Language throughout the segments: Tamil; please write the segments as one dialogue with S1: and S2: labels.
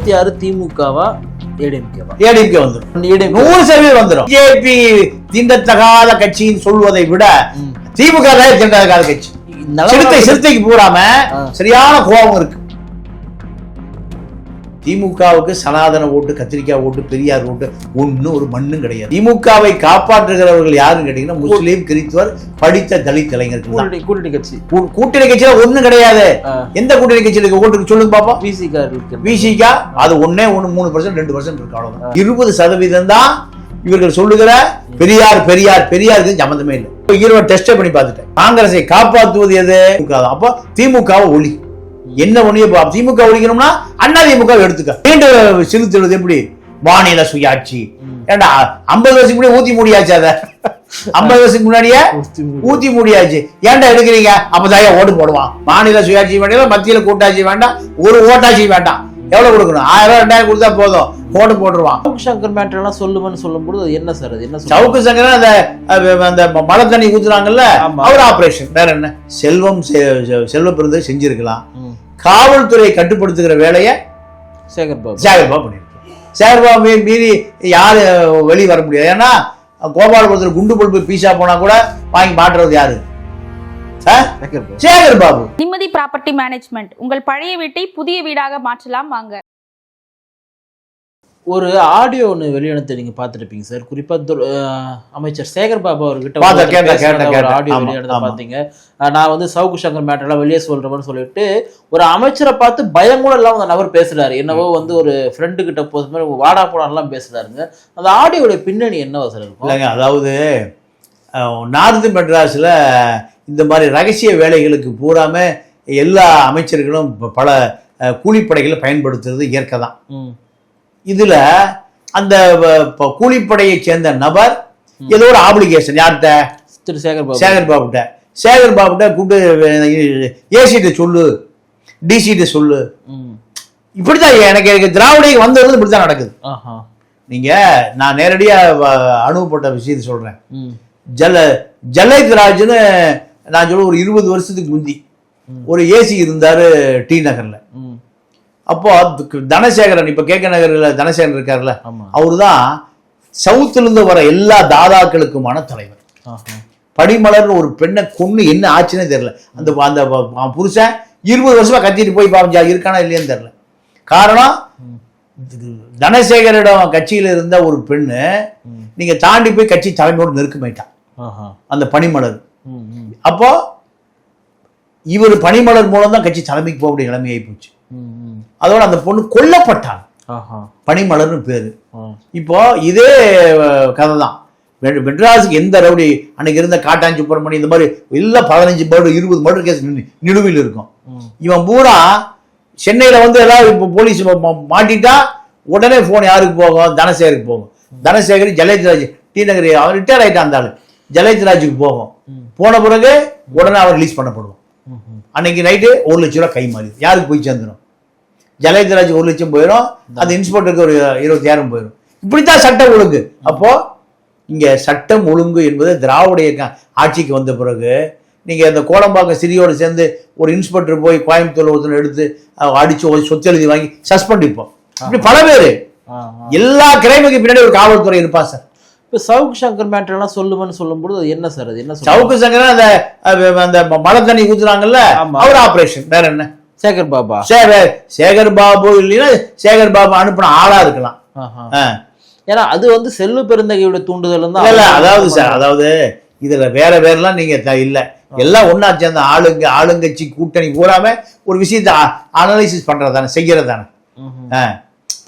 S1: 26 திமுகவா ஏடிஎம்கேவா?
S2: ஏடிஎம்கே வந்துடும், 100% வந்துடும். பிஜேபி தீண்டத்தகாத கட்சின்னு சொல்வதை விட திமுக தான் தீண்டத்தகாத கட்சி. சிறுத்தைக்கு பூராம சரியான கோபம் இருக்கு. திமுகவுக்கு சனாதன ஓட்டு, கத்திரிக்காய் ஓட்டு, பெரியார் ஓட்டு ஒன்னும் ஒரு மண்ணும் கிடையாது. திமுகவை காப்பாற்றுகிறவர்கள் யாருன்னு கேட்டீங்கன்னா முஸ்லீம், கிறிஸ்துவர், படித்த தலித் இளைஞர்கள்.
S1: கூட்டணி கட்சி,
S2: கூட்டணி கட்சியில ஒண்ணும் கிடையாது. எந்த கூட்டணி கட்சியில ஓட்டு சொல்லுங்க பாப்பா. விசிகா அது 3% 2% இருக்கு, அவ்வளவுதான். 20% தான் இவர்கள் சொல்லுகிற பெரியார் பெரியார் பெரியாருக்கு சம்பந்தமே இல்லை. ஈரோடு டெஸ்ட் பண்ணி பார்த்துட்டேன். காங்கிரஸை காப்பாற்றுவது எது? அப்போ திமுகவை ஒளி. என்ன ஒண்ணு திமுக ஒழிக்கணும்னா அண்ணா திமுக எடுத்துக்க. மீண்டும் செலுத்துறது எப்படி? மாநில சுயாட்சி. ஏண்டா 50 வருஷத்துக்கு முன்னாடி ஊத்தி முடியாச்சு. அத 50 வருஷத்துக்கு முன்னாடியே ஊத்தி முடியாச்சு. ஏன்டா எடுக்கிறீங்க? அப்பதான் ஓட்டு போடுவான். மாநில சுயாட்சி வேண்டாம், மத்தியில கூட்டாட்சி வேண்டாம், ஒரு ஓட்டாட்சி வேண்டாம். எவ்வளவு கொடுக்கணும்? 1000 2000 கொடுத்தா போதும், ஓட்டு போட்டுருவான்.
S1: சவுக்கு சங்கர் மேட்டர் எல்லாம் சொல்லுவேன்னு சொல்லும்போது அது என்ன சார்? அது என்ன?
S2: சவுக்கு சங்கர் அந்த மழை தண்ணி ஊத்துறாங்கல்ல, அவர் ஆபரேஷன். வேற என்ன? செல்வ பிறந்த செஞ்சிருக்கலாம். காவல்துறையை கட்டுப்படுத்துகிற வேலையை சேகர்பாபு பண்ணிருக்காங்க. சேகர்பாபு மீறி யாரு வெளியே வர முடியாது. ஏன்னா கோபாலபுரத்தில் குண்டு பல்பு பீஸா போனா கூட வாங்கி மாற்றுறது யாரு? சேகர்பாபு.
S3: நிம்மதி ப்ராப்பர்ட்டி மேனேஜ்மெண்ட். உங்கள் பழைய வீட்டை புதிய வீடாக மாற்றலாம் வாங்க.
S1: ஒரு ஆடியோ ஒன்று வெளியிடத்தை நீங்க பார்த்துருப்பீங்க சார். குறிப்பா அமைச்சர் சேகர்பாபு அவர்கிட்ட ஆடியோ வெளியிடத்தை பார்த்தீங்க. நான் சவுக்கு சங்கர் மேட்டர்லாம் வெளியே சொல்றேன்னு சொல்லிட்டு ஒரு அமைச்சரை பார்த்து பயம் கூட இல்லாம அந்த நபர் பேசுறாரு. என்னவோ ஒரு ஃப்ரெண்டு கிட்ட போது மாதிரி வாடா போடான்லாம் பேசுறாருங்க. அந்த ஆடியோட பின்னணி என்னவா சார் இருக்கும்?
S2: இல்லைங்க, அதாவது நார்த் மெட்ராஸ்ல இந்த மாதிரி ரகசிய வேலைகளுக்கு பூராம எல்லா அமைச்சர்களும் பல கூலிப்படைகளை பயன்படுத்துறது இயற்கை தான். இதுல அந்த கூலிப்படையை சேர்ந்த நபர் ஏதோ ஒரு ஆப்ளிகேஷன் யார்கிட்ட? திரு சேகர்பாபுட்ட கூப்பிட்டு ஏசிட்ட சொல்லு, டிசிட்ட சொல்லு. இப்படித்தான் எனக்கு திராவிட வந்தது இப்படித்தான் நடக்குது. நீங்க நான் நேரடியா அனுபவப்பட்ட விஷயத்தை சொல்றேன். ஜல்லைத் ராஜ்னு நான் சொல்ல ஒரு 20 வருஷத்துக்கு முந்தி ஒரு ஏசி இருந்தாரு டி நகர்ல. அப்போ தனசேகரன், இப்ப கேக்க நகர்ல தனசேகரன் இருக்காருல்ல, அவருதான் சவுத்துல இருந்து வர எல்லா தாதாக்களுக்குமான தலைவர். படிமலர்னு ஒரு பெண்ணை கொண்டு என்ன ஆச்சுன்னு தெரியல. அந்த புருஷன் 20 வருஷமா கத்திட்டு போய் பாவம் இருக்கானா இல்லையான்னு தெரியல. காரணம், தனசேகரிடம் கட்சியில இருந்த ஒரு பெண்ணு நீங்க தாண்டி போய் கட்சி தலைமையோடு நெருக்கமாயிட்டான் அந்த பனிமலர். அப்போ இவர் பனிமலர் மூலம் தான் கட்சி தலைமைக்கு போகக்கூடிய நிலைமையாகி போச்சு. அதோட அந்த பொண்ணு கொல்லப்பட்டான். பனிமலர்னு பேரு. இப்போ இதே கதை தான் மெட்ராஸுக்கு எந்த ரவுடி அன்னைக்கு இருந்த காட்டான் சுப்பிரமணி இந்த மாதிரி எல்லாம் 15 மர்டர் 20 மர்டர் கேஸ் நிலுவையில் இருக்கும். இவன் பூரா சென்னையில எல்லாரும் இப்போ போலீஸ் மாட்டிட்டா உடனே போன் யாருக்கு போகும்? தனசேகருக்கு போகும். தனசேகர் ஜல்லைத் ராஜ் டி நகர் அவன் ரிட்டையர் ஆயிட்டான். இருந்தாலும் ஜல்லைத் ராஜுக்கு போகும். போன பிறகு உடனே அவர் ரிலீஸ் பண்ணப்படுவோம். அன்னைக்கு நைட்டு 1 லட்சம் ரூபாய் கை மாறி யாருக்கு போய் சேர்ந்துடும்? ஜல்லைத் ராஜ் 1 லட்சம் போயிடும். அந்த இன்ஸ்பெக்டருக்கு ஒரு 20,000 போயிடும். இப்படித்தான் சட்டம் ஒழுங்கு. அப்போ இங்க சட்டம் ஒழுங்கு என்பது திராவிட இயக்கம் ஆட்சிக்கு வந்த பிறகு நீங்க இந்த கோடம்பாக்கம் சிறியோடு சேர்ந்து ஒரு இன்ஸ்பெக்டர் போய் கோயம்புத்தூர் ஒருத்தர் எடுத்து அடிச்சு சொத்து எழுதி வாங்கி சஸ்பெண்ட் இப்போ இப்படி பல பேரு எல்லா கிரைமுக்கு பின்னாடி ஒரு காவல்துறை இருப்பா சார்.
S1: இப்போ சவுக்கு சங்கர் மேட்டர் எல்லாம் சொல்லுவேன்னு சொல்லும்போது அது என்ன சார்? அது என்ன?
S2: சவுக்கு சங்கர் அந்த மழை தண்ணி ஊத்துறாங்கல்ல, அவர் ஆபரேஷன். வேற என்ன? சேகர்பாபு இல்லைன்னா சேகர்பாபு அனுப்பின ஆளா இருக்கலாம்.
S1: ஏன்னா அது செல்வ பெருந்தகையோட தூண்டுதல் தான்.
S2: அதாவது சார், அதாவது இதுல வேற வேறலாம் நீங்க இல்ல, எல்லாம் ஒன்னா சேர்ந்த ஆளுங்கட்சி கூட்டணி பூராம ஒரு விஷயத்தை அனலைசிஸ் பண்றதானே, செய்யறதானே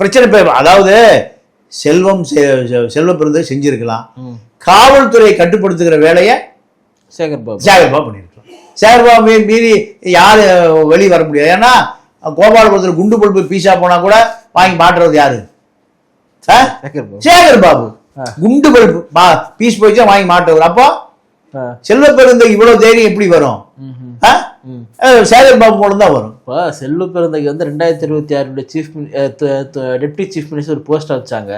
S2: பிரச்சனை. அதாவது செல்வ பிறந்த செஞ்சிருக்கலாம். காவல்துறையை கட்டுப்படுத்துகிற வேலையை சேகர்பாபு பண்ணிருக்கலாம். சேகர்பாபு மீறி யாரு வெளியே வர முடியாது. ஏன்னா கோபாலபுரத்தில் குண்டு பல்பு பீஸா போனா கூட வாங்கி மாற்றுறது யாரு? சேகர்பாபு. குண்டு பல்பு பீஸ் போயிச்சா வாங்கி மாட்டுவார். அப்போ செல்வ பெருந்தகை இவ்வளவு தைரியம் எப்படி வரும்? சேகர்பாபு மூலம் தான் வரும்.
S1: இப்போ Selva Perunthagai 2026 deputy chief minister poster வச்சாங்க.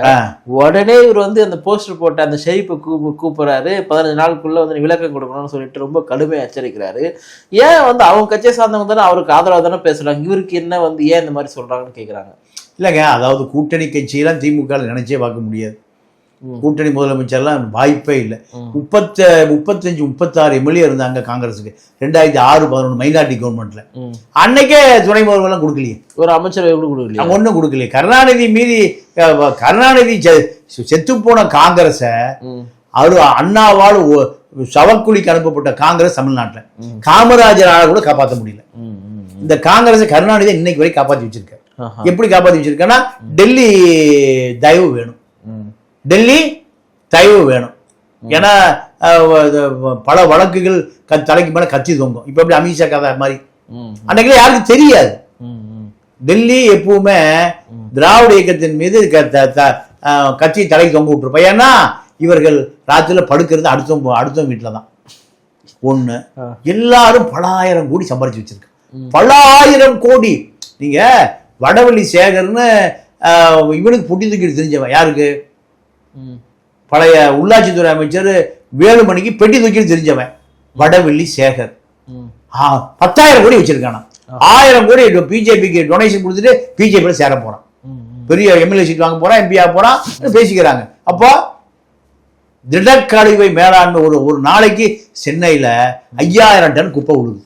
S1: உடனே இவர் அந்த போஸ்டர் போட்ட அந்த ஷெரீப்பை கூப்பிடுறாரு. 15 நாளுக்குள்ள விளக்கம் கொடுக்கணும்னு சொல்லிட்டு ரொம்ப கடுமையாக எச்சரிக்கிறாரு. ஏன் அவங்க கட்சியை சார்ந்தவங்க தானே அவருக்கு ஆதரவாக தானே பேசுறாங்க. இவருக்கு என்ன ஏன் இந்த மாதிரி சொல்றாங்கன்னு கேட்குறாங்க.
S2: இல்லைங்க, அதாவது கூட்டணி கட்சியெல்லாம் திமுக நினைச்சே பார்க்க முடியாது. கூட்டணி முதலமைச்சர்லாம் வாய்ப்பே இல்லை. 35-36 எம்எல்ஏ இருந்தாங்க காங்கிரஸுக்கு 2006-11 மைனாரிட்டி கவர்மெண்ட்ல. அன்னைக்கே துணை முதல்வர்லாம் கொடுக்கலையே,
S1: ஒரு அமைச்சரவை கூட கொடுக்கலையே,
S2: ஒன்றும் கொடுக்கலையே. கருணாநிதி மீறி கருணாநிதி செத்து போன காங்கிரஸ அவரு அண்ணாவால் சவக்குழிக்கு அனுப்பப்பட்ட காங்கிரஸ் தமிழ்நாட்டில் காமராஜரால் கூட காப்பாற்ற முடியல. இந்த காங்கிரஸ் கருணாநிதி இன்னைக்கு வரை காப்பாற்றி வச்சிருக்காரு. எப்படி காப்பாற்றி வச்சிருக்கேன்னா டெல்லி தயவு வேணும், டெல்லி தயவு வேணும். ஏன்னா பல வழக்குகள் தலைக்கு மேல கட்சி தொங்கும். இப்ப எப்படி அமித்ஷா கதை மாதிரி அன்னைக்கு யாருக்கும் தெரியாது. டெல்லி எப்பவுமே திராவிட இயக்கத்தின் மீது கட்சி தலைக்கு தொங்க விட்டுருப்பா. ஏன்னா இவர்கள் ராத்திரில படுக்கிறது அடுத்த வீட்டுல தான். ஒண்ணு, எல்லாரும் பல ஆயிரம் கோடி சம்பாதிச்சு வச்சிருக்க, பல ஆயிரம் கோடி. நீங்க வடவள்ளி சேகர்னு இவனுக்கு பொட்டி தூக்கிட்டு தெரிஞ்சவன் யாருக்கு? பழைய உள்ளாட்சித்துறை அமைச்சர் வேலுமணிக்கு பெட்டி தூக்கிட்டு தெரிஞ்சவன் வடவள்ளி சேகர். 10,000 கோடி வச்சிருக்கானா. 1000 கோடி பிஜேபிக்கு டொனேஷன் கொடுத்துட்டு பிஜேபி சேர போறான், பெரிய எம்எல்ஏ சீட் வாங்க போறான், எம்பி ஆக போறான் பேசிக்கிறாங்க. அப்போ திடக்கழிவை மேலாண்மை ஒரு நாளைக்கு சென்னையில 5000 டன் குப்பை விழுது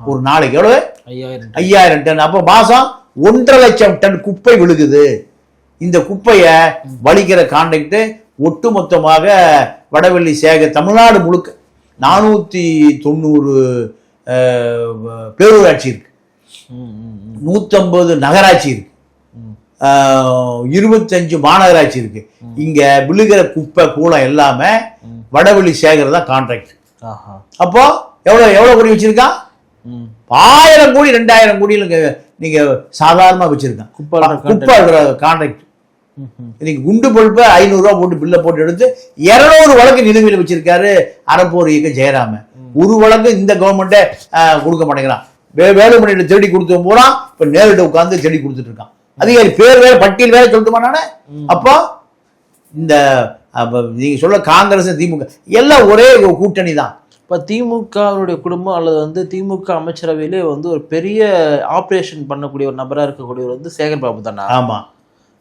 S2: ஒரு நாளைக்கு. எவ்வளவு? 5000 டன். அப்போ மாசம் 1.5 லட்சம் டன் குப்பை விழுகுது. இந்த குப்பைய வலிக்கிற கான்ட்ராக்ட் ஒட்டுமொத்தமாக வடவள்ளி சேகர் தமிழ்நாடு முழுக்க 490 பேரூராட்சி இருக்கு, 150 நகராட்சி இருக்கு, 25 மாநகராட்சி இருக்கு. இங்க விழுகிற குப்பை கூலம் எல்லாமே வடவள்ளி சேகர் தான் கான்ட்ராக்ட். அப்போ எவ்வளவு கோடி வச்சிருக்கான்? 1000 கோடி 2000 கோடியில் நீங்க சாதாரணமா வச்சிருக்கான் குப்பை கான்ட்ராக்ட். இன்னைக்கு குண்டு பல்ப 500 ரூபா போட்டு பில்ல போட்டு எடுத்து 200 வழக்கு நிலுவையில் வச்சிருக்காரு அறப்போர் இயக்க ஜெயராம. ஒரு வழக்கு இந்த கவர்மெண்ட்டே கொடுக்க மாட்டேங்கிறான். வேலுமணியில தேடி கொடுத்து போறான், இப்ப நேரிட்ட உட்கார்ந்து தேடி கொடுத்துட்டு இருக்கான். அதிகாரி பேர் வேற பட்டியல் வேற சொல்லிட்டு மாட்டானே. அப்போ இந்த நீங்க சொல்ல காங்கிரஸ் திமுக எல்லாம் ஒரே கூட்டணி தான்.
S1: இப்போ திமுகவுடைய குடும்பம் அல்லது திமுக அமைச்சரவையிலே ஒரு பெரிய ஆப்ரேஷன் பண்ணக்கூடிய ஒரு நபராக இருக்கக்கூடியவர் சேகர் பாபு தானே?
S2: ஆமா.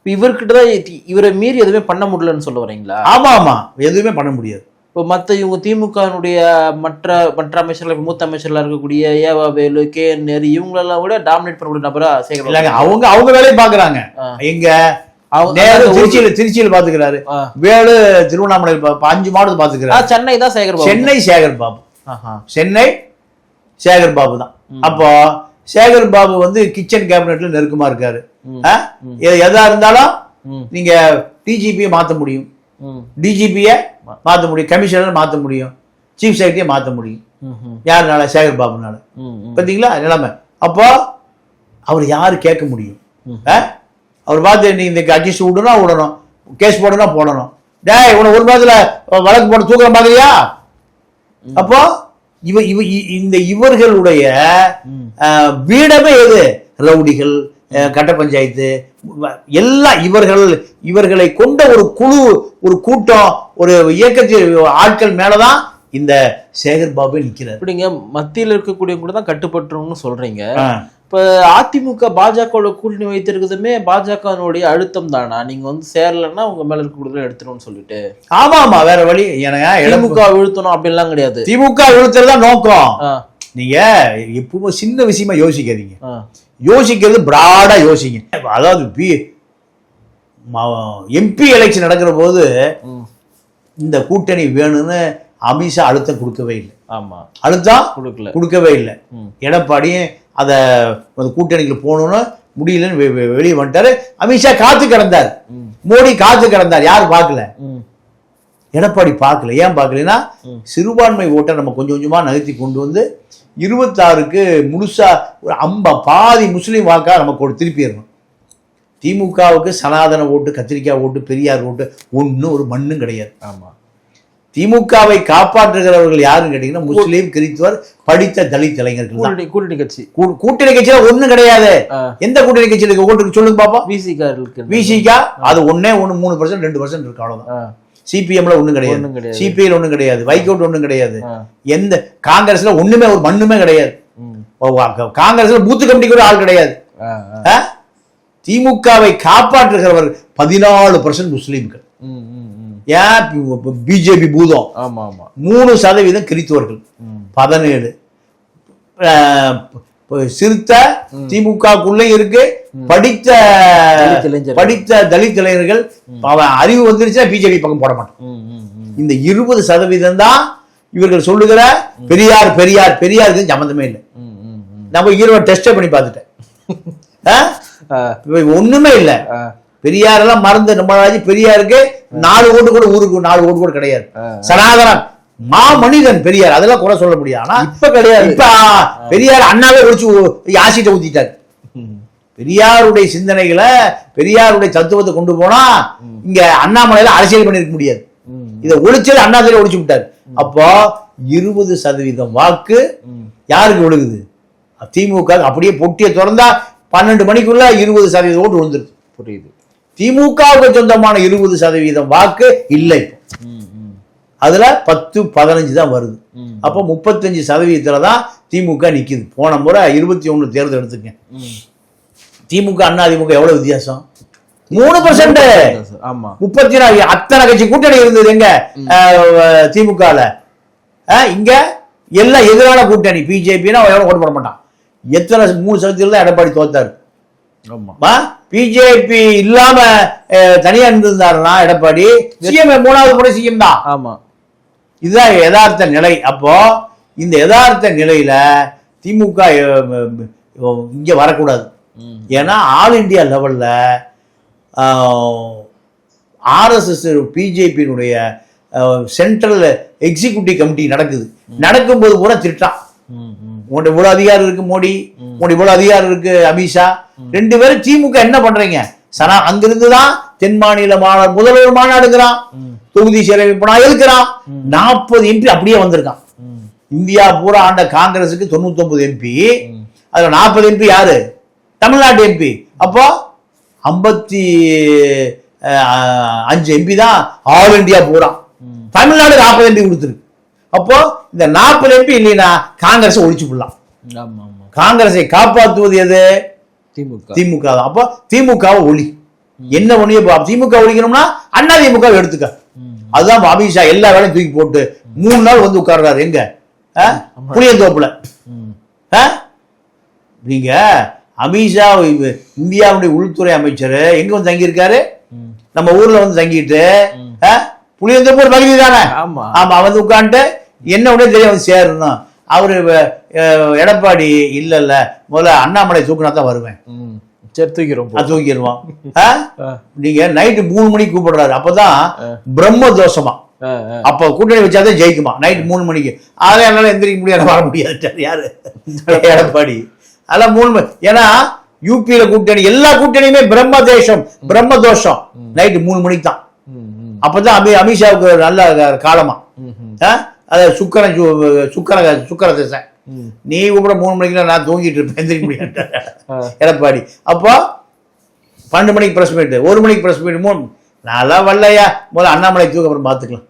S1: இவர்கிட்ட தான் இவரை மீறி எதுவுமே பண்ண முடியலன்னு சொல்ல வரீங்களா?
S2: ஆமா ஆமா, எதுவுமே பண்ண முடியாது.
S1: இப்போ இவங்க திமுகனுடைய மற்ற அமைச்சர்கள், மூத்த அமைச்சர்களாக இருக்கக்கூடிய ஏவா வேலு, கே என் நேரு இவங்களெல்லாம் விட டாமினேட் பண்ணக்கூடிய நபரா சேகர்
S2: இல்லைங்க. அவங்க வேலையை பாக்குறாங்க. எங்க திருச்சியில பாத்துக்கிறாரு, வேலு திருவண்ணாமலை 5 மாவட்டத்தை பாத்துக்கிறாரு.
S1: சென்னை தான் சேகர் பாபு.
S2: சென்னை சேகர் பாபு, சென்னை சேகர் பாபு தான். அப்போ சேகர் பாபு கிச்சன் கேபினெட்ல நெருக்கமா இருக்காரு. எதா இருந்தாலும் நீங்க டிஜிபியை மாத்த முடியும், டிஜிபியை மாத்த முடியும், கமிஷனர் மாத்த முடியும், சீஃப் செக்ரட்டரியை மாத்த முடியும். யாருனால? சேகர் பாபுனால. பாத்தீங்களா நிலைமை? அப்போ அவர் யாரு கேட்க முடியும்? அவர் பார்த்து நீ இந்த அட்ஜஸ்ட் விடணும், கேஸ் போடணும், போடணும். டேய் உன ஒரு மாதத்துல வழக்கு போட தூக்கம் பாக்குறியா? அப்போ இவர்களுடைய வீடமே எது? ரவுடிகள், கட்ட பஞ்சாயத்து எல்லாம் இவர்களை கொண்ட ஒரு குழு, ஒரு கூட்டம், ஒரு இயக்கத்தில் ஆட்கள் மேலதான் இந்த சேகர் பாபு நிக்கிறார்.
S1: இப்படிங்க மத்தியில் இருக்கக்கூடிய கூட தான் கட்டுப்பட்டுருன்னு சொல்றீங்க. இப்ப அதிமுக பாஜக கூட்டணி வைத்திருக்கிறதுமே பாஜகனுடைய அழுத்தம் தானா? நீங்க சேரலன்னா உங்க மேல இருக்க கூடுதல் எடுத்துரும்னு சொல்லிட்டு.
S2: ஆமா ஆமா, வேற வழி.
S1: திமுக வீழ்த்தணும் அப்படின்லாம் கிடையாது.
S2: திமுக வீழ்த்துறதா நோக்கம். நீங்க எப்பவும் சின்ன விஷயமா யோசிக்காதீங்க, யோசிக்கிறது பிராடா யோசிங்க. அதாவது எம்பி எலெக்ஷன் நடக்கிற போது இந்த கூட்டணி வேணும்னு அமித்ஷா அழுத்தம் கொடுக்கவே இல்லை.
S1: ஆமா,
S2: அழுத்தம் கொடுக்கவே இல்லை. எடப்பாடியும் அத கூட்டணிக்கு போகணும்னு முடியலன்னு வெளியே வந்துட்டாரு. அமித்ஷா காத்து கிடந்தார், மோடி காத்து கிடந்தார். யாரு பார்க்கல? எடப்பாடி பார்க்கல. ஏன் பார்க்கலன்னா சிறுபான்மை ஓட்டை நம்ம கொஞ்சம் கொஞ்சமா நகர்த்தி கொண்டு வந்து 26க்கு முழுசா ஒரு பாதி முஸ்லீம் வாக்கா நமக்கு திருப்பிடணும். திமுகவுக்கு சனாதன ஓட்டு, கத்திரிக்காய் ஓட்டு, பெரியார் ஓட்டு ஒன்னும் ஒரு மண்ணும் கிடையாது. ஆமா, திமுகவை காப்பாற்றுகிறவர்கள் யாருன்னு கேட்டீங்கன்னா முஸ்லீம், கிறிஸ்துவர், படித்த தலித் இளைஞர்கள் தான். கூட்டணி கட்சியில ஒண்ணும் கிடையாது. எந்த கூட்டணி கட்சியில ஓட்டு சொல்லுங்க பாப்பா? விசிகா அது 3% 2% இருக்கு, அவ்வளவுதான். சிபிஎம்ல ஒண்ணும் கிடையாது, சிபிஐல ஒண்ணும் கிடையாது, வைகோட் ஒண்ணும் கிடையாது, எந்த காங்கிரஸ்ல ஒண்ணுமே ஒரு மண்ணுமே கிடையாது. காங்கிரஸ்ல பூத்து கமிட்டி கூட ஆள் கிடையாது. திமுகவை காப்பாற்றுகிறவர் 14% முஸ்லீம்கள். ஏன் பிஜேபி பூதம் 3% கிறிஸ்தவர்கள், 17 சிறுத்த திமுகக்குள்ளே இருக்கு. படித்த தலித் இளைஞர்கள் அறிவு வந்துருச்சா பிஜேபி பக்கம் போட மாட்டோம். இந்த 20% தான் இவர்கள் சொல்லுகிற பெரியார் பெரியார் பெரியாருக்கு சம்பந்தமே இல்லை. நம்ம ஈரோடு டெஸ்ட் பண்ணி பார்த்துட்டேன், ஒண்ணுமே இல்லை. பெரியார் எல்லாம் மறந்து நம்மளாச்சு. பெரியாருக்கு 4 ஓட்டு கூட, ஊருக்கு 4 ஓட்டு கூட கிடையாது. சனாதனம் மனிதன் பெரியார், அதெல்லாம் கூட சொல்ல முடியாது. ஆனா இப்ப கிடையாது. இப்ப பெரியார் அண்ணாவே ஒழிச்சு ஆசிட்ட ஊத்திட்டாரு. பெரியாருடைய சிந்தனைகளை, பெரியாருடைய தத்துவத்தை கொண்டு போனா இங்க அண்ணாமலையில அரசியல் பண்ணிருக்க முடியாது. இதை ஒழிச்சது அண்ணாதிரை ஒழிச்சு விட்டாரு. அப்போ 20% வாக்கு யாருக்கு விழுகுது? திமுக. அப்படியே பொட்டியை திறந்தா 12 மணிக்குள்ள 20% ஓட்டு விழுந்துருது. புரியுது. திமுகவுக்கு சொந்தமான 20% வாக்கு இல்லை. அதுல 10-15 தான் வருது. அப்போ 35% தான் திமுக நிக்குது. போன முறை 21 தேர்தல் எடுத்துக்க, திமுக அண்ணா திமுக எவ்வளவு வித்தியாசம்? 3%. 34 அத்தனை கட்சி கூட்டணி இருந்தது எங்க திமுகல. இங்க எல்லாம் எதிரான கூட்டணி. பிஜேபினா எவ்வளவு ஓட்டு போட மாட்டான். எத்தனை 3% தான் எடப்பாடி தோத்தாரு. பிஜேபி இல்லாம தனியா இருந்திருந்தாருன்னா எடப்பாடி சிஎம் 3வது முறை சிஎம் தான். ஆமா, இதுதான் யதார்த்த நிலை. அப்போ இந்த யதார்த்த நிலையில திமுக இங்க வரக்கூடாது. ஏன்னா ஆல் இண்டியா லெவல்ல ஆர்எஸ்எஸ் பிஜேபியினுடைய சென்ட்ரல் எக்ஸிக்யூட்டிவ் கமிட்டி நடக்குது. நடக்கும்போது பூரா திட்டான். உங்கள்கிட்ட இவ்வளவு அதிகாரம் இருக்கு மோடி, உங்கள்கிட்ட இவ்வளவு அதிகாரம் இருக்கு அமித்ஷா. 2 பேரும் திமுக என்ன பண்றீங்க? அங்கிருந்துதான் தென் மாநில முதல்வர் மாநாடுங்கிறான், தொகுதி செயலமைப்பு எதுக்குறான். 40 MP அப்படியே வந்திருக்கான். இந்தியா பூரா ஆண்ட காங்கிரஸுக்கு 99 MP, அதுல 40 MP யாரு? தமிழ்நாட்டு MP. அப்போ 55 MP தான் ஆல் இந்தியா பூரா. தமிழ்நாடு 40 MP கொடுத்துருக்கு. அப்போ இந்த 40 MP இல்லைன்னா காங்கிரஸ் ஒழிச்சு விடலாம். காங்கிரஸை காப்பாற்றுவது எது? திமுக தான். அப்போ திமுகவை ஒளி. என்ன ஒண்ணு திமுக ஒழிக்கணும்னா அண்ணா திமுக எடுத்துக்க. அதுதான் அமித்ஷா எல்லா வேலையும் தூக்கி போட்டு 3 நாள் வந்து உட்கார்றாரு. எங்க? புளியந்தோப்புல. நீங்க அமித்ஷா இந்தியாவுடைய உள்துறை அமைச்சர் எங்க வந்து தங்கியிருக்காரு? நம்ம ஊர்ல வந்து தங்கிட்டு புளியந்தோப்பு ஒரு பகுதி தானே. ஆமா, வந்து உட்காந்துட்டு என்ன உடனே தெரிய வந்து சேரணும். அவரு எடப்பாடி இல்ல முதல்ல அண்ணாமலை தூக்குனா தான் வருவேன். தூக்கிடுவான். நீங்க நைட்டு 3 மணிக்கு கூப்பிடுறாரு. அப்பதான் பிரம்ம தோஷமா. அப்ப கூட்டணி வச்சாதான் ஜெயிக்குமா நைட் 3 மணிக்கு. அதெல்லாம் என்னால எந்திரிக்க முடியாது, வர முடியாது. யாரு? எடப்பாடி. அதெல்லாம் 3 ஏன்னா யூபியில கூட்டணி எல்லா கூட்டணியுமே பிரம்ம தோஷம் நைட்டு 3 மணிக்கு தான். அப்பதான் அமித்ஷாவுக்கு நல்ல காலமா. சுக்கர திசை. நீ கூட 3 மணிக்கு நான் தூங்கிட்டு இருப்பேன், எந்திரிக்க முடியாது எடப்பாடி. அப்போ 12 மணிக்கு பிரஸ் மீட், 1 மணிக்கு பிரஸ் மீட், 3 நல்லா வரலையா முதல்ல அண்ணாமலை தூக்க, அப்புறம் பார்த்துக்கலாம்.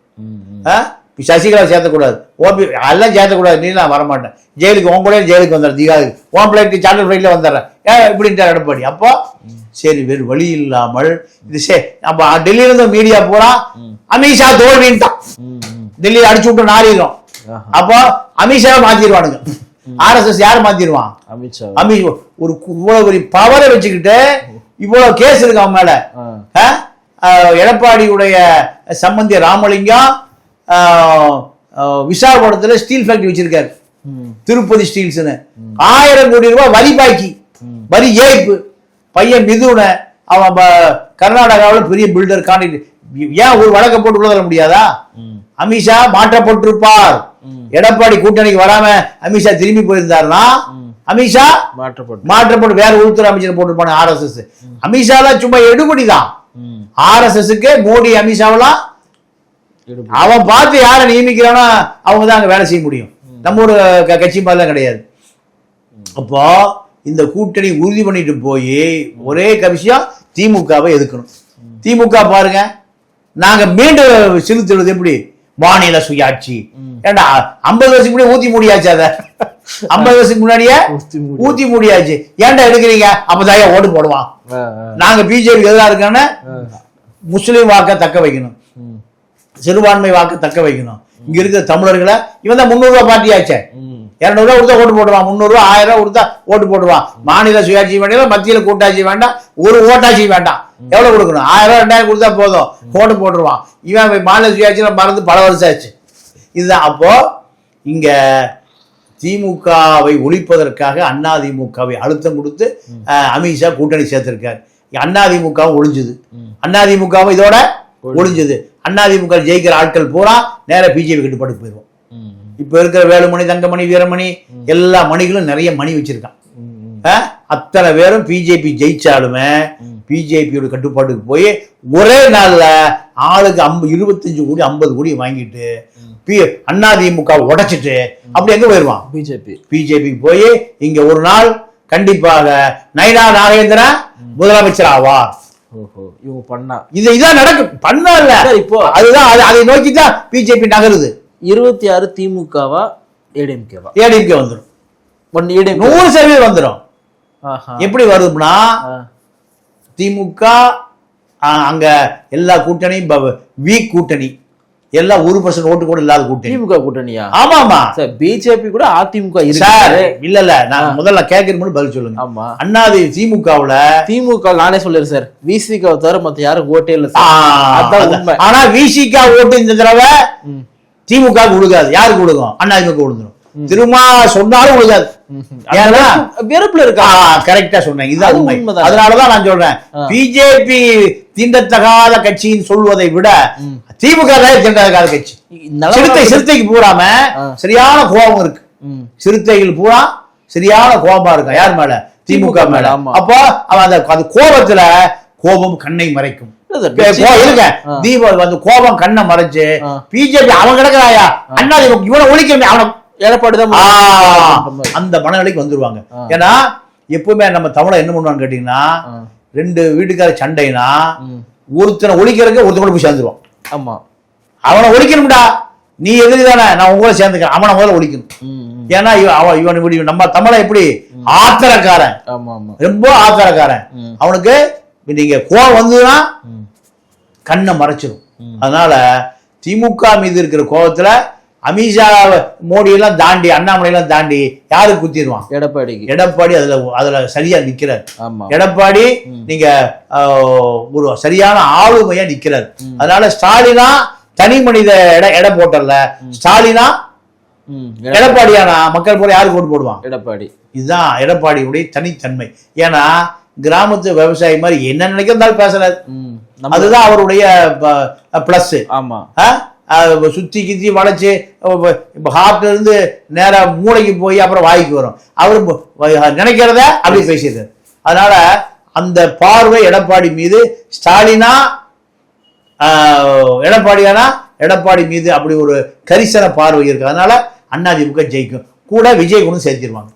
S2: சசிகலா சேர்த்தக்கூடாது, ஓபி எல்லாம் சேர்த்தக்கூடாது. நீ நான் வரமாட்டேன் ஜெயிலுக்கு, உன் கூட ஜெயிலுக்கு வந்துடுறேன், தீகாவுக்கு உன் பிள்ளைக்கு சார்ட்டர் ஃபிளைட்ல வந்துடுறேன் இப்படின்ட்டார் எடப்பாடி. அப்போ சரி வேறு வழி இல்லாமல் இது அப்ப டெல்லியில இருந்து மீடியா பூரா அமித்ஷா தோல்வின்ட்டான், டெல்லியில அடிச்சு விட்டு நாரிடும். அப்போ அமித்ஷாவை மாத்திடுவானுங்க. RSS யாரு மாத்திடுவான்? அமித்ஷா. ஒரு இவ்வளவு பெரிய பவரை வச்சுக்கிட்டு இவ்வளவு கேஸ் இருக்கு அவன் மேல. எடப்பாடியுடைய சம்பந்திய ராமலிங்கம் விசாகப்பட்டினத்துல ஸ்டீல் ஃபேக்டரி வச்சிருக்காரு, திருப்பதி ஸ்டீல்ஸ்னு. 1000 கோடி ரூபாய் வரி பாக்கி, வரி ஏய்ப்பு. பையன் மிதுன அவன் கர்நாடகாவில் பெரிய பில்டர். ஏன் ஒரு வழக்க போட்டு உள்ள தர முடியாதா? அமித்ஷா மாற்றப்பட்டிருப்பார். எடப்பாடி கூட்டணிக்கு வராம அமித்ஷா திரும்பி போயிருந்தாருன்னா அமித்ஷா மாற்றப்பட்டு வேற உள்துறை அமைச்சர் போட்டிருப்பான RSS. அமித்ஷா சும்மா எடுபடிதான். RSSக்கு மோடி அமித்ஷாவெல்லாம் அவன் பார்த்து யாரை நியமிக்கிறானோ அவங்க தான் அங்க வேலை செய்ய முடியும். நம்ம ஒரு கட்சி மாதிரிலாம் கிடையாது. அப்போ இந்த கூட்டணி உறுதி பண்ணிட்டு போய் ஒரே விஷயம், திமுகவை எதுக்கணும். திமுக பாருங்க, நாங்க மீண்டும் செலுத்துறது எப்படி? மாநில சுயாட்சி. ஏண்டா 50 வருஷம் கூட ஊத்தி முடியாச்சு. அத 50 வருஷத்துக்கு முன்னாடியே ஊத்தி மூடியாச்சு. ஏன்டா எடுக்கிறீங்க? அப்பதான் ஓட்டு போடுவான். நாங்க பிஜேபி எதிராக இருக்கான்னு முஸ்லீம் வாக்க தக்க வைக்கணும், சிறுபான்மை வாக்க தக்க வைக்கணும். இங்க இருக்கிற தமிழர்களை இவன் தான் 300 ரூபாய் பார்ட்டியாச்சே, 200 ரூபாய் கொடுத்தா ஓட்டு போடுவான், 300 ரூபாய் 1000 ரூபாய் கொடுத்தா ஓட்டு போடுவான். மாநில சுயாட்சி வேண்டாம், மத்தியில கூட்டாட்சி வேண்டாம், ஒரு ஓட்டாட்சி வேண்டாம். எவ்வளவு கொடுக்கணும்? 1000 ரூபாய் 2000 கொடுத்தா போதும், ஓட்டு போட்டுருவான். இவன் மாநில சுயாட்சியில மறந்து பல வருஷம் ஆச்சு. இதுதான். அப்போ இங்க திமுகவை ஒழிப்பதற்காக அதிமுகவை அழுத்தம் கொடுத்து அமித்ஷா கூட்டணி சேர்த்திருக்காரு. அதிமுகவும் ஒழிஞ்சுது, அதிமுகவும் இதோட ஒழிஞ்சது. அதிமுக ஜெயிக்கிற ஆட்கள் பூரா நேர பிஜேபி கட்டுப்பாட்டுக்கு போயிடுவோம். இப்ப இருக்கிற வேலுமணி, தங்கமணி, வீரமணி எல்லா மணிகளும் நிறைய மணி வச்சிருக்கான். அத்தனை பேரும் பிஜேபி ஜெயிச்சாலுமே பிஜேபியோட கட்டுப்பாட்டுக்கு போய் ஒரே நாள்ல ஆளுக்கு 25 கோடி 50 கோடி வாங்கிட்டு அதிமுக உடைச்சிட்டு அப்படி எங்க போயிருவான்? பிஜேபிக்கு போய் இங்க ஒரு நாள் கண்டிப்பாக நயினா நாகேந்திரன் முதலமைச்சர் ஆவார். இதான் நடக்கும். பண்ணா இல்ல, இப்போ அதுதான் அதை நோக்கிதான் பிஜேபி நகருது.
S1: 26 திமுகவா ஏடிஎம்கேவா?
S2: ஏடிஎம்கே வந்துடும், 100% வந்துடும். எப்படி வருதுன்னா திமுக அங்க எல்லா கூட்டணியும் வீக் கூட்டணி, எல்லாம் 1% ஓட்டு கூட இல்லாத கூட்டணி.
S1: திமுக கூட்டணியா?
S2: ஆமா ஆமா
S1: சார், பிஜேபி கூட அதிமுக
S2: இருக்கு. இல்ல நான் முதல்ல கேட்கணும் பதில் சொல்லுங்க.
S1: ஆமா,
S2: திமுகவுல
S1: நானே சொல்லிடுறேன் சார், விசிக தவிர மத்த யாரும் ஓட்டே இல்ல.
S2: ஆனா விசிக ஓட்டு இந்த தடவை திமுக கொடுக்காது. யாருக்கு கொடுக்கும்? அதிமுக கொடுத்துரும். திரும்ப சொன்னாலும் கொடுக்காது. ஏன்னா
S1: வெறுப்புல இருக்கா?
S2: கரெக்டா சொன்னேன், இதுதான் உண்மை. அதனாலதான் நான் சொல்றேன், பிஜேபி தீண்டத்தகாத கட்சின்னு சொல்வதை விட திமுக தான் தீண்டத்தகாத கட்சி. சிறுத்தைக்கு பூராம சரியான கோபம் இருக்கு. சிறுத்தைகள் பூரா சரியான கோபமா இருக்கும். யார் மேல? திமுக மேல. அப்போ அந்த கோபத்துல கோபம் கண்ணை மறைக்கும். தீபம் கோபம் கண்ணை மறைச்சு பிஜேபி அவன் கிடக்குறாயா அண்ணா இவனை ஒழிக்க அவனை எடப்பாடிதான் அந்த மனநிலைக்கு வந்துருவாங்க. ஏன்னா எப்பவுமே நம்ம தமிழ என்ன பண்ணுவான்னு கேட்டீங்கன்னா, 2 வீட்டுக்கார சண்டைனா ஒருத்தனை ஒழிக்கிறதுக்கு ஒருத்தன் போய் சேர்ந்துருவான். ஆமா, அவனை ஒழிக்கணும்டா, நீ எதிரி தானே, நான் உங்களை சேர்ந்துக்கிறேன், அவனை முதல்ல ஒழிக்கணும். ஏன்னா இவன் நம்ம தமிழ எப்படி ஆத்திரக்காரன், ரொம்ப ஆத்திரக்காரன். அவனுக்கு நீங்க கோவம் வந்ததுன்னா கண்ணை மறைச்சிடும். அதனால திமுக மீது இருக்கிற கோபத்துல அமித்ஷா மோடி எல்லாம் தாண்டி அண்ணாமலை எல்லாம் தாண்டி யாருக்கு குத்திடுவான்? எடப்பாடி அதுல சரியா நிக்கிறார். எடப்பாடி நீங்க ஒரு சரியான ஆளுமையா நிக்கிறார். அதனால ஸ்டாலினா தனி மனித எடை போட்டல, ஸ்டாலினா எடப்பாடியானா மக்கள் போல யாருக்கு ஓட்டு போடுவான்? எடப்பாடி. இதுதான் எடப்பாடியுடைய தனித்தன்மை. ஏன்னா கிராமத்து விவசாயி மாதிரி என்ன நினைக்கிறதாலும் பேசுறாரு. அதுதான் அவருடைய பிளஸ். ஆமா, சுத்தி கித்தி வளைச்சு ஹார்ட்ல இருந்து நேரா மூளைக்கு போய் அப்புறம் வாய்க்கு வரும். அவரு நினைக்கிறத அப்படி பேசிடுறாரு. அதனால அந்த பார்வை எடப்பாடி மீது, ஸ்டாலினா எடப்பாடியானா எடப்பாடி மீது அப்படி ஒரு கரிசன பார்வை இருக்கு. அதனால அதிமுக ஜெயிக்கும். கூட விஜய் கூட சேர்த்திருவாங்க.